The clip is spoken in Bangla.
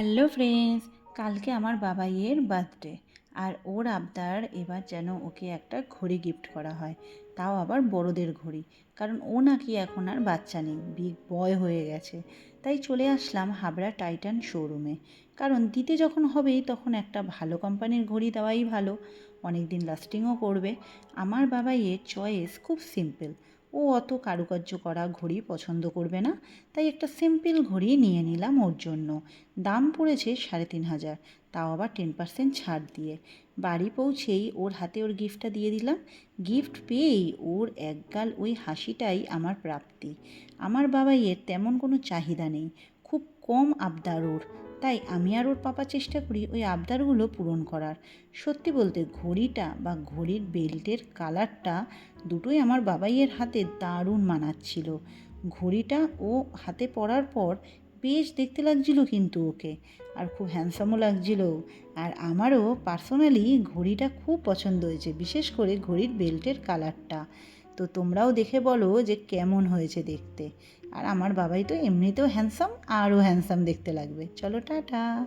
হ্যালো ফ্রেন্ডস, কালকে আমার বাবাইয়ের বার্থডে। আর ওর আবদার এবার যেন ওকে একটা ঘড়ি গিফট করা হয়, তাও আবার বড়দের ঘড়ি। কারণ ও নাকি এখন আর বাচ্চা নেই, বিগ বয় হয়ে গেছে। তাই চলে আসলাম হাবড়া টাইটান শোরুমে। কারণ দিতে যখন হবেই তখন একটা ভালো কোম্পানির ঘড়ি দেওয়াই ভালো, অনেক দিন লাস্টিংও করবে। আমার বাবাইয়ের চয়েস খুব সিম্পল, ও অত কারুকার্য করা ঘড়ি পছন্দ করবে না। তাই একটা সিম্পল ঘড়ি নিয়ে নিলাম ওর জন্য। দাম পড়েছে 3,500, তাও আবার 10% ছাড় দিয়ে। বাড়ি পৌঁছেই ওর হাতে ওর গিফটটা দিয়ে দিলাম। গিফট পেয়েই ওর একগাল ওই হাসিটাই আমার প্রাপ্তি। আমার বাবাইয়ের তেমন কোনো চাহিদা নেই, খুব কম আবদার ওর। তাই আমি আর ওর পাপা চেষ্টা করি ওই আবদারগুলো পূরণ করার। সত্যি বলতে ঘড়িটা বা ঘড়ির বেল্টের কালারটা দুটোই আমার বাবাইয়ের হাতে দারুণ মানাচ্ছিল। ঘড়িটা ও হাতে পরার পর বেশ দেখতে লাগছিল কিন্তু ওকে, আর খুব হ্যান্ডসামও লাগছিল। আর আমারও পার্সোনালি ঘড়িটা খুব পছন্দ হয়েছে, বিশেষ করে ঘড়ির বেল্টের কালারটা। তো তোমরাও দেখে বলো যে কেমন হয়েছে দেখতে। আর আমার বাবাই তো এমনিতেও হ্যান্ডসাম, আরও হ্যান্ডসাম দেখতে লাগবে। চলো টাটা।